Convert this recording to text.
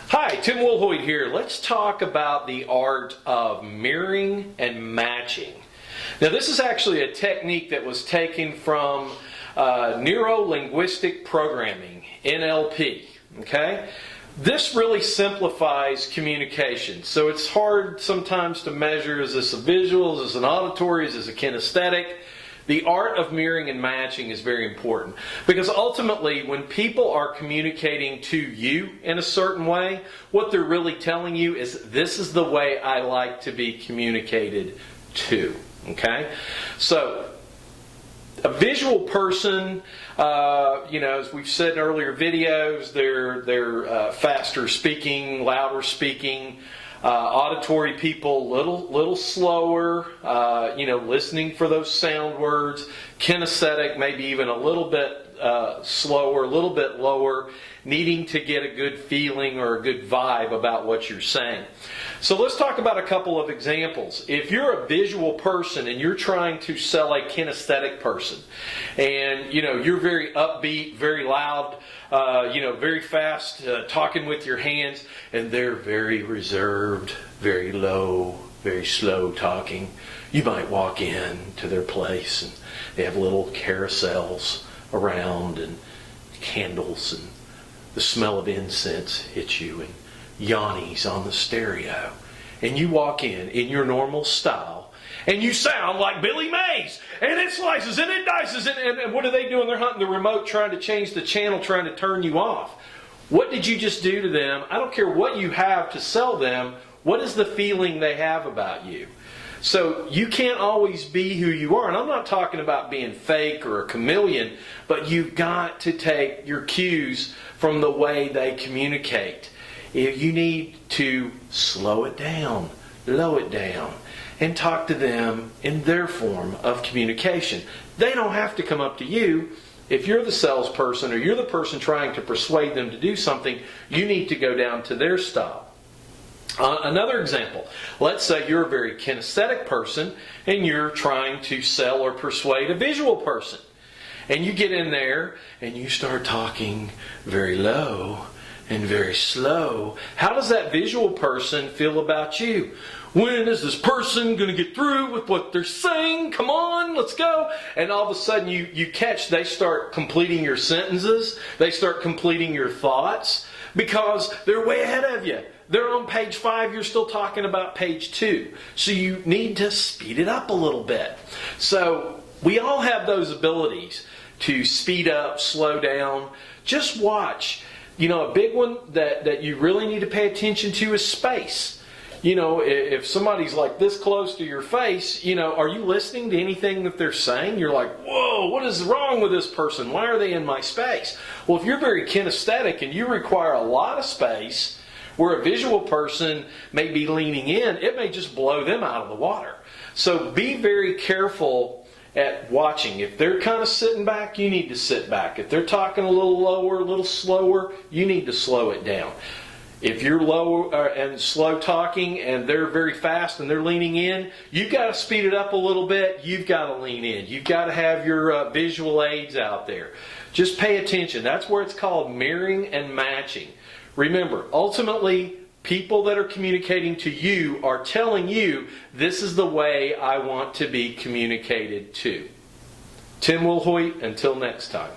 Hi, Tim Wilhoit here. Let's talk about the art of mirroring and matching. Now, this is actually a technique that was taken from neuro-linguistic programming, NLP. Okay? This really simplifies communication. So it's hard sometimes to measure, is this a visual, is this an auditory, is this a kinesthetic? The art of mirroring and matching is very important because ultimately when people are communicating to you in a certain way, what they're really telling you is this is the way I like to be communicated to. Okay? So a visual person, as we've said in earlier videos, they're faster speaking, louder speaking. Auditory people, little slower, listening for those sound words. Kinesthetic, maybe even a little bit slower, a little bit lower, needing to get a good feeling or a good vibe about what you're saying. So let's talk about a couple of examples. If you're a visual person and you're trying to sell a kinesthetic person, and you're very upbeat, very loud, very fast, talking with your hands, and they're very reserved, very low, very slow talking. You might walk in to their place and they have little carousels around and candles, and the smell of incense hits you, and Yanni's on the stereo, and you walk in your normal style, and you sound like Billy Mays, and it slices and it dices, and what are they doing? They're hunting the remote, trying to change the channel, trying to turn you off. What did you just do to them? I don't care what you have to sell them. What is the feeling they have about you? So you can't always be who you are, and I'm not talking about being fake or a chameleon, but you've got to take your cues from the way they communicate. You need to slow it down, low it down, and talk to them in their form of communication. They don't have to come up to you. If you're the salesperson or you're the person trying to persuade them to do something, you need to go down to their style. Another example, let's say you're a very kinesthetic person and you're trying to sell or persuade a visual person. And you get in there and you start talking very low and very slow. How does that visual person feel about you? When is this person going to get through with what they're saying? Come on, let's go. And all of a sudden you catch they start completing your sentences. They start completing your thoughts because they're way ahead of you. They're on page 5, you're still talking about page 2. So you need to speed it up a little bit. So we all have those abilities to speed up, slow down. Just watch. A big one that you really need to pay attention to is space. If somebody's like this close to your face, are you listening to anything that they're saying? You're like, whoa, what is wrong with this person? Why are they in my space? Well, if you're very kinesthetic and you require a lot of space, where a visual person may be leaning in, it may just blow them out of the water. So be very careful at watching. If they're kind of sitting back, you need to sit back. If they're talking a little lower, a little slower, you need to slow it down. If you're low and slow talking and they're very fast and they're leaning in, you've got to speed it up a little bit. You've got to lean in. You've got to have your visual aids out there. Just pay attention. That's where it's called mirroring and matching. Remember, ultimately, people that are communicating to you are telling you, this is the way I want to be communicated to. Tim Wilhoit, until next time.